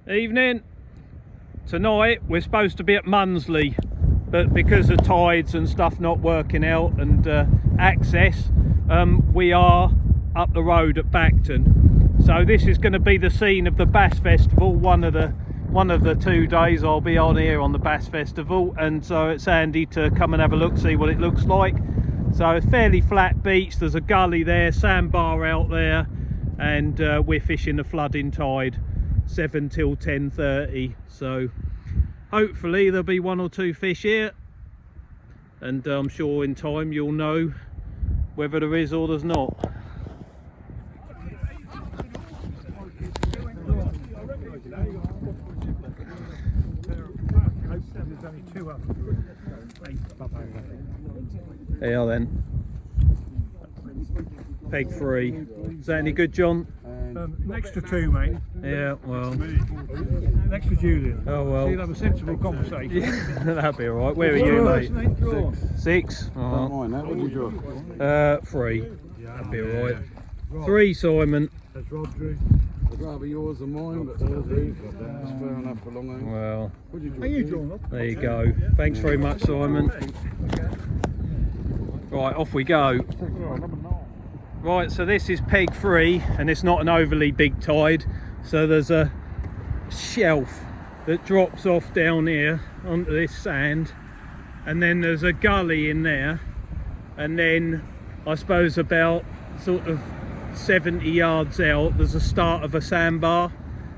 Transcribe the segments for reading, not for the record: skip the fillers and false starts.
Evening. Tonight we're supposed to be at Munsley, but because of tides and stuff not working out and access, we are up the road at Bacton. So this is going to be the scene of the Bass Festival, one of the 2 days I'll be on here on the Bass Festival, and so it's handy to come and have a look, see what it looks like. So it's fairly flat beach, there's a gully there, sandbar out there, and we're fishing the flooding tide, 7 till 10:30. So hopefully there'll be 1 or 2 fish here, and I'm sure in time you'll know whether there is or there's not. Yeah then. Peg 3. Is that any good, John? Next to 2, mate. Yeah, well. Next to Julian. Oh well. So you'll have a sensible conversation. Yeah, that'll be alright. Where are you, mate? 6? I don't mind that. What did you draw? 3. That'll be alright. 3, Simon. That's Rodri. I'd rather yours than mine, but that's fair enough for long end. Well, What did you draw? Are you drawn up? there you go. Thanks very much, Simon. Right, off we go. Right, so this is peg 3, and it's not an overly big tide, so there's a shelf that drops off down here onto this sand, and then there's a gully in there, and then I suppose about sort of 70 yards out there's a start of a sandbar,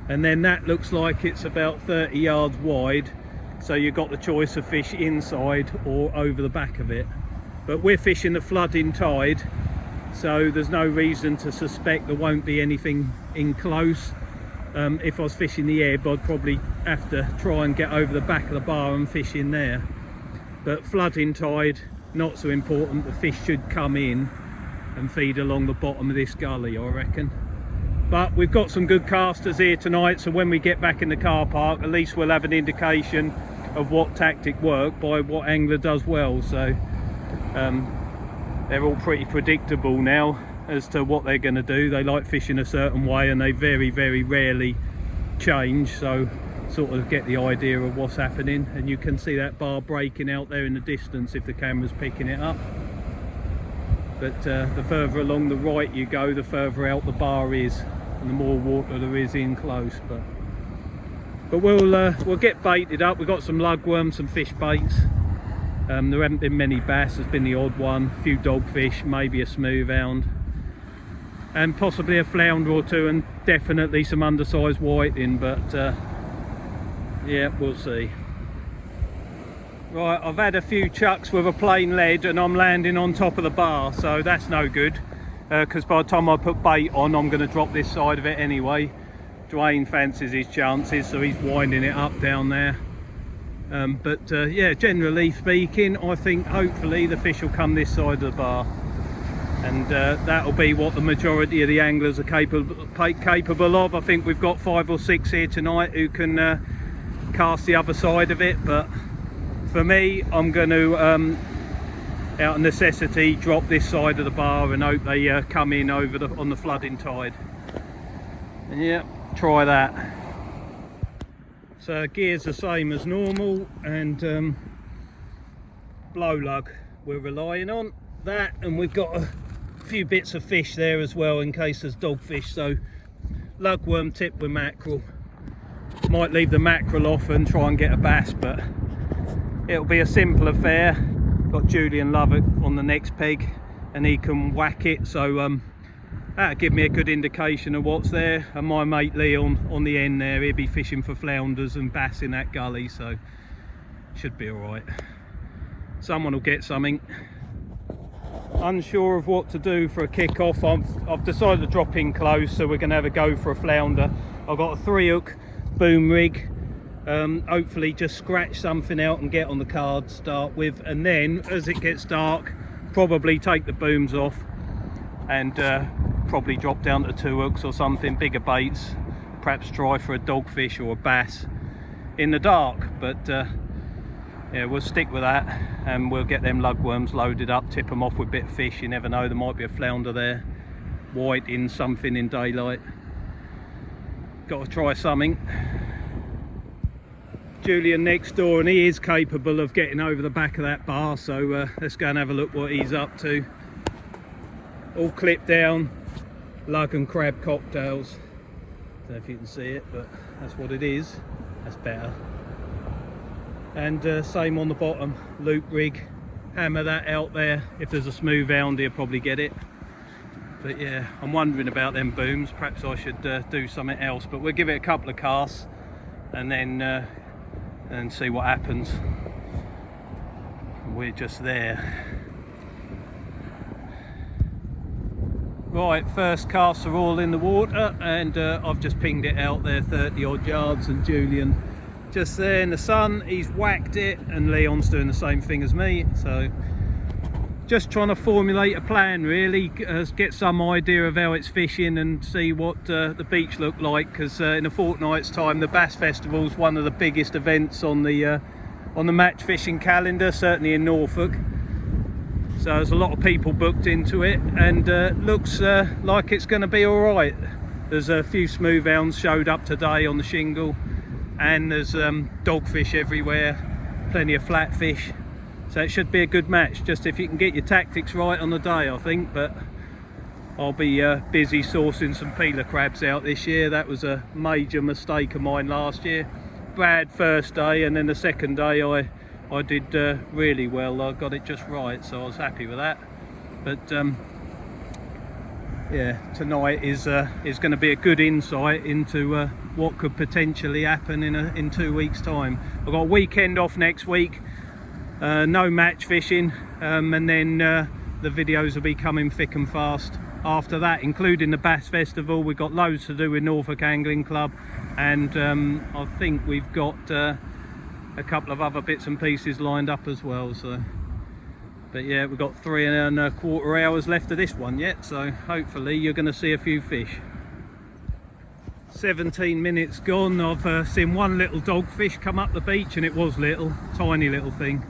and then that looks like it's about 30 yards wide, so you've got the choice of fish inside or over the back of it. But we're fishing the flooding tide, so there's no reason to suspect there won't be anything in close. If I was fishing the ebb, I'd probably have to try and get over the back of the bar and fish in there. But flooding tide, not so important. The fish should come in and feed along the bottom of this gully, I reckon. But we've got some good casters here tonight, so when we get back in the car park, at least we'll have an indication of what tactic worked by what angler does well. So they're all pretty predictable now as to what they're going to do. They like fishing a certain way, and they very, very rarely change, so sort of get the idea of what's happening. And you can see that bar breaking out there in the distance if the camera's picking it up. But the further along the right you go, the further out the bar is, and the more water there is in close. But we'll get baited up. We've got some lugworms, some fish baits. There haven't been many bass, there's been the odd one, a few dogfish, maybe a smoothhound, and possibly a flounder or 2, and definitely some undersized whiting, but yeah, we'll see. Right, I've had a few chucks with a plain lead and I'm landing on top of the bar, so that's no good, because by the time I put bait on, I'm going to drop this side of it anyway. Dwayne fancies his chances, so he's winding it up down there. Yeah, generally speaking, I think hopefully the fish will come this side of the bar, and that'll be what the majority of the anglers are capable of. I think we've got 5 or 6 here tonight who can cast the other side of it, but for me, I'm going to out of necessity drop this side of the bar and hope they come in over on the flooding tide. And yeah, try that. So gear's the same as normal, and blow lug we're relying on that, and we've got a few bits of fish there as well in case there's dogfish. So lugworm tip with mackerel. Might leave the mackerel off and try and get a bass, but it'll be a simple affair. Got Julian Lovett on the next peg and he can whack it, so that'll give me a good indication of what's there. And my mate Leon on the end there, he'll be fishing for flounders and bass in that gully, so should be all right. Someone will get something. Unsure of what to do for a kick-off. I've decided to drop in close, so we're going to have a go for a flounder. I've got a 3-hook boom rig. Hopefully just scratch something out and get on the card to start with, and then as it gets dark, probably take the booms off and probably drop down to 2 hooks or something, bigger baits, perhaps try for a dogfish or a bass in the dark. But yeah, we'll stick with that, and we'll get them lugworms loaded up, tip them off with a bit of fish. You never know, there might be a flounder there, white in something in daylight. Got to try something. Julian next door, and he is capable of getting over the back of that bar, so let's go and have a look what he's up to. All clipped down, lug and crab cocktails. Don't know if you can see it, but that's what it is. That's better. And same on the bottom, loop rig. Hammer that out there. If there's a smooth hound, he'll probably get it. But yeah, I'm wondering about them booms. Perhaps I should do something else, but we'll give it a couple of casts and then and see what happens. We're just there. Right, first casts are all in the water, and I've just pinged it out there 30 odd yards, and Julian just there in the sun, he's whacked it, and Leon's doing the same thing as me. So just trying to formulate a plan really, get some idea of how it's fishing and see what the beach look like, because in a fortnight's time the Bass Festival is one of the biggest events on the match fishing calendar, certainly in Norfolk. So there's a lot of people booked into it, and looks like it's going to be all right. There's a few smooth hounds showed up today on the shingle, and there's dogfish everywhere, plenty of flatfish. So it should be a good match, just if you can get your tactics right on the day, I think. But I'll be busy sourcing some peeler crabs out this year. That was a major mistake of mine last year. Bad first day, and then the second day I did really well. I got it just right, so I was happy with that. But yeah, tonight is going to be a good insight into what could potentially happen in 2 weeks' time. I've got a weekend off next week, no match fishing, and then the videos will be coming thick and fast after that, including the Bass Festival. We've got loads to do with Norfolk Angling Club, and I think we've got a couple of other bits and pieces lined up as well. So, but yeah, we've got 3¼ hours left of this one yet, so hopefully you're going to see a few fish. 17 minutes gone. I've seen one little dogfish come up the beach, and it was little, tiny little thing.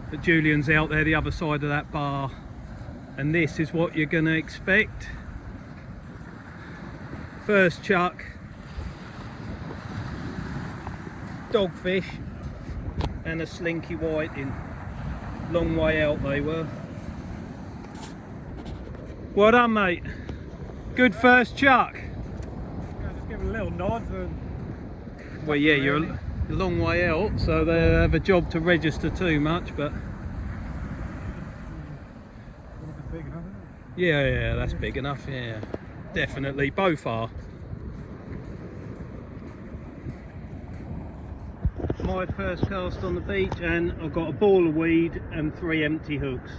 But Julian's out there the other side of that bar, and this is what you're going to expect. First chuck, dogfish and a slinky whiting. Long way out they were. Well done, mate. Good first chuck. Just give it a little nod. Well, yeah, you're a long way out, so they have a job to register too much, but Big enough, isn't it? yeah, that's big enough. Yeah, definitely. Both are. My first cast on the beach, and I've got a ball of weed and 3 empty hooks.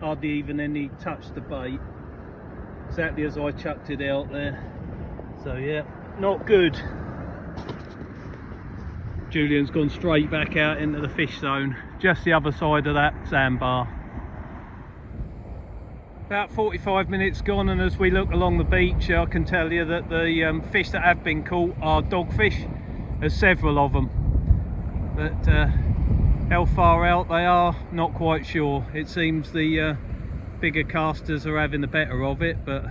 Hardly even any touch the bait. Exactly as I chucked it out there. So yeah, not good. Julian's gone straight back out into the fish zone, just the other side of that sandbar. About 45 minutes gone, and as we look along the beach, I can tell you that the fish that have been caught are dogfish. There's several of them, but how far out they are, not quite sure. It seems the bigger casters are having the better of it, but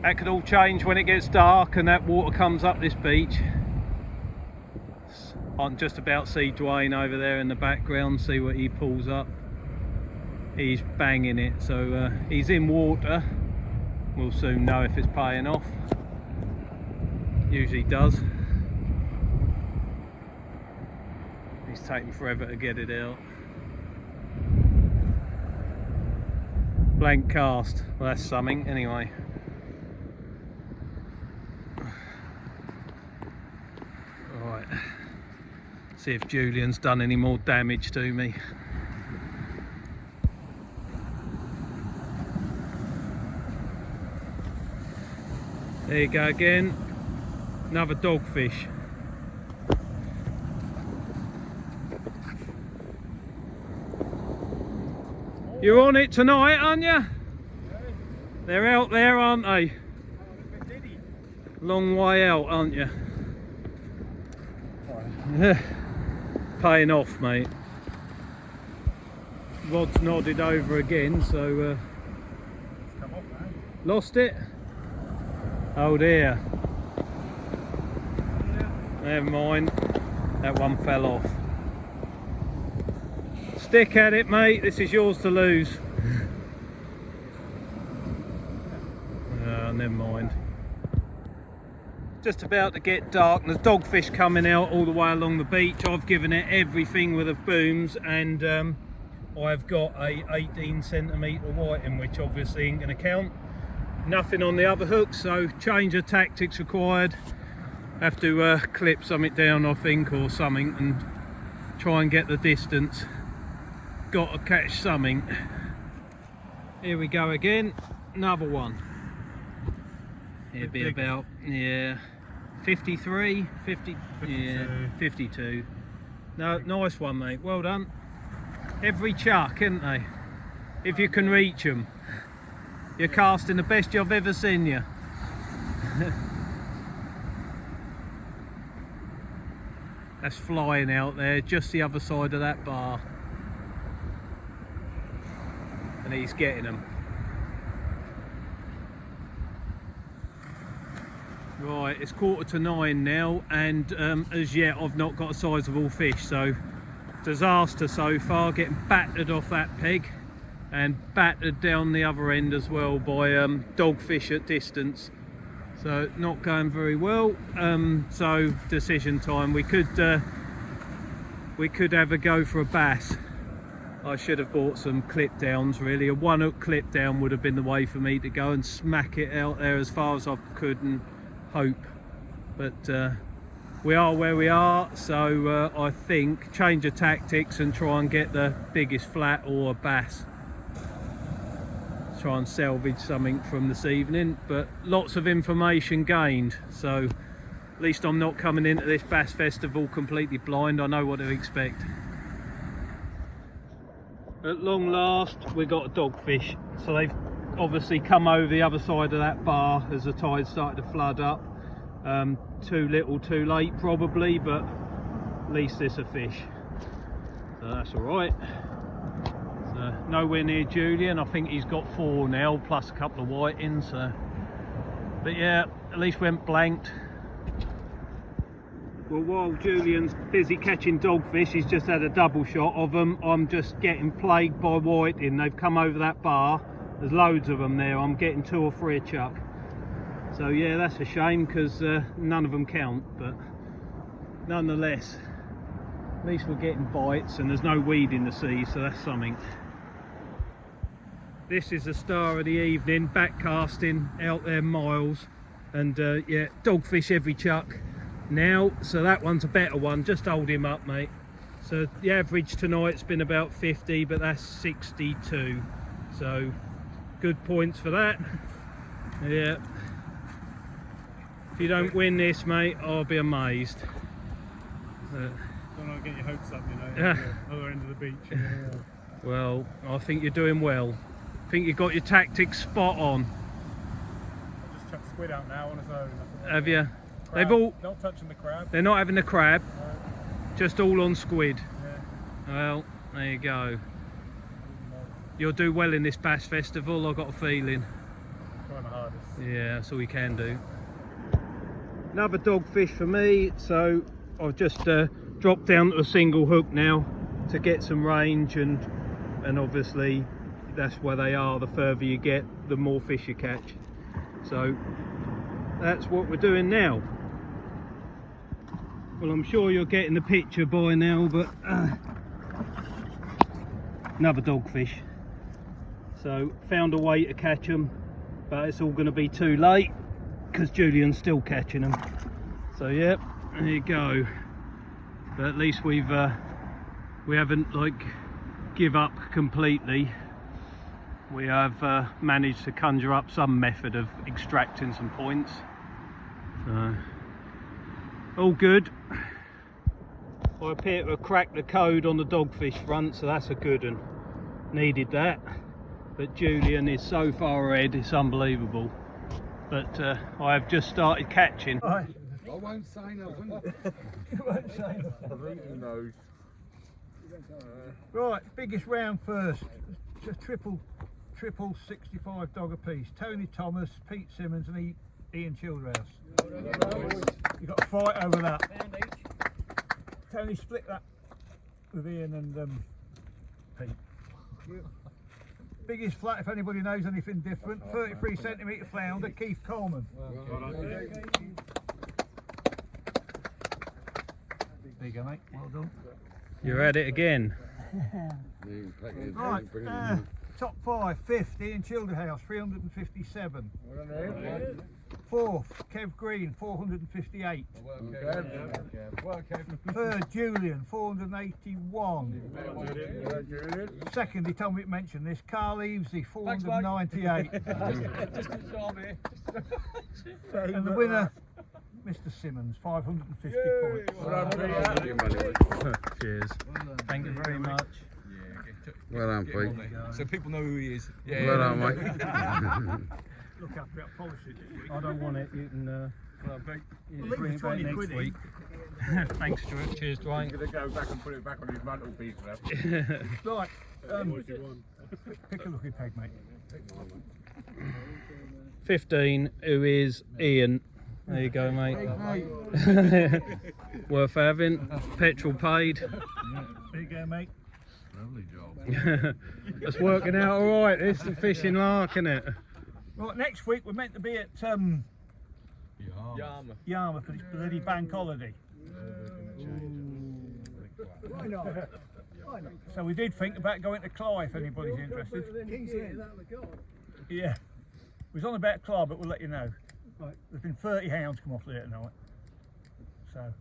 that could all change when it gets dark and that water comes up this beach. I can just about see Dwayne over there in the background, see what he pulls up. He's banging it, so he's in water. We'll soon know if it's paying off. Usually does. He's taking forever to get it out. Blank cast. Well, that's something anyway. Right. See if Julian's done any more damage to me. There you go again. Another dogfish. You're on it tonight, aren't you? They're out there, aren't they? Long way out, aren't you? Paying off, mate. Rod's nodded over again, so Come off now. lost it. Oh dear. Yeah. Never mind. That one fell off. Stick at it, mate. This is yours to lose. Never mind. Just about to get dark and there's dogfish coming out all the way along the beach. I've given it everything with the booms, and I've got a 18cm whiting, which obviously ain't going to count. Nothing on the other hook, so change of tactics required. Have to clip something down, I think, or something, and try and get the distance. Got to catch something. Here we go again, another one. It'd be about, yeah, 53, 50, 52. Yeah, 52. No, nice one, mate, well done. Every chuck, isn't they? If you can reach them. You're casting the best I've ever seen you. That's flying out there, just the other side of that bar. And he's getting them. Right, it's 8:45 now, and as yet I've not got a sizable fish, so disaster so far, getting battered off that peg and battered down the other end as well by dogfish at distance, so not going very well. So decision time. We could have a go for a bass. I should have bought some clip downs really. A one hook clip down would have been the way for me to go and smack it out there as far as I could and hope, but we are where we are, so I think change of tactics and try and get the biggest flat or a bass. Try and salvage something from this evening, but lots of information gained, so at least I'm not coming into this bass festival completely blind. I know what to expect. At long last we got a dogfish, so they've obviously come over the other side of that bar as the tide started to flood up. Too little too late probably, but at least it's a fish, so that's all right. So nowhere near Julian. I think he's got 4 now plus a couple of whitings, so, but yeah, at least went blanked. Well, while Julian's busy catching dogfish, he's just had a double shot of them. I'm just getting plagued by whiting. They've come over that bar. There's loads of them there. I'm getting 2 or 3 a chuck. So yeah, that's a shame because none of them count, but nonetheless, at least we're getting bites and there's no weed in the sea, so that's something. This is the star of the evening, back casting out there miles, and yeah, dogfish every chuck now, so that one's a better one. Just hold him up, mate. So the average tonight's been about 50, but that's 62, so good points for that. Yeah, if you don't win this, mate, I'll be amazed. Don't want to get your hopes up, you know, Yeah. at the other end of the beach. Yeah. Well, I think you're doing well. I think you've got your tactics spot on. I just chucked squid out now on its own. Have you? Crab, They've all. not touching the crab. They're not having the crab. Just all on squid. Yeah. Well, there you go. You'll do well in this bass festival, I've got a feeling. Trying my hardest. Yeah, that's all we can do. Another dogfish for me, so I've just dropped down to a single hook now to get some range, and obviously that's where they are. The further you get, the more fish you catch. So that's what we're doing now. Well, I'm sure you're getting the picture by now, but another dogfish. So found a way to catch them, but it's all going to be too late because Julian's still catching them. So yeah, there you go. But at least we haven't like give up completely. We have managed to conjure up some method of extracting some points. So all good. I appear to have cracked the code on the dogfish front, so that's a good one. Needed that. But Julian is so far ahead, it's unbelievable. But I have just started catching. I won't say nothing. You won't say nothing. I think he knows. Right, biggest round first. It's a triple 65 dog apiece. Tony Thomas, Pete Simmons and Ian Childress. You've got to fight over that. Tony, split that with Ian and Pete. Biggest flat, if anybody knows anything different, 33 centimetre flounder, Keith Coleman. There you go, mate. Well done. You're at it again. Right, top 5, 5th, Ian Childerhouse, 357. Fourth, Kev Green, 458. Third, Julian, 481. Second, he told me to mention this, Carl Evesy, 498. And the winner, Mr. Simmons, 550 points. Cheers. Thank you very much. Well done, Pete. So people know who he is. Yeah. Well done, mate. Look after that, polish it this week. I don't want it. You can Leave bring it the back 20 next quid in. week. Thanks, Stuart. Cheers, Dwayne. I'm gonna go back and put it back on his mantelpiece now. Right, pick a looking peg, mate. 15, who is Ian. There you go, mate. Worth having. Petrol paid. There you go, mate. Lovely job. It's working out all right. This is a fishing lark, isn't it? Right, next week we're meant to be at Yarmouth for this bloody bank holiday. Why not? So we did think about going to Cly if anybody's interested. Yeah. We was on about Cly, but we'll let you know. Right. There's been 30 hounds come off there tonight. So,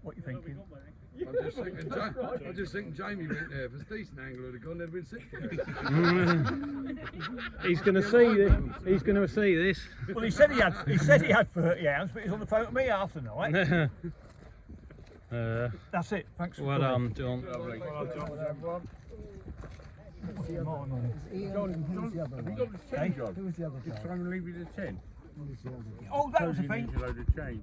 what you thinking? I just think Jamie went there. If it's a decent angler, would have gone, they'd been sick. He's going to see this. He's going to see this. Well, he said he had 30 hounds, but he's on the phone with me half the night. That's it. Thanks for Well coming. done, John. Who's the other guy? Trying to leave you the 10. Oh, that was the thing. Load of change.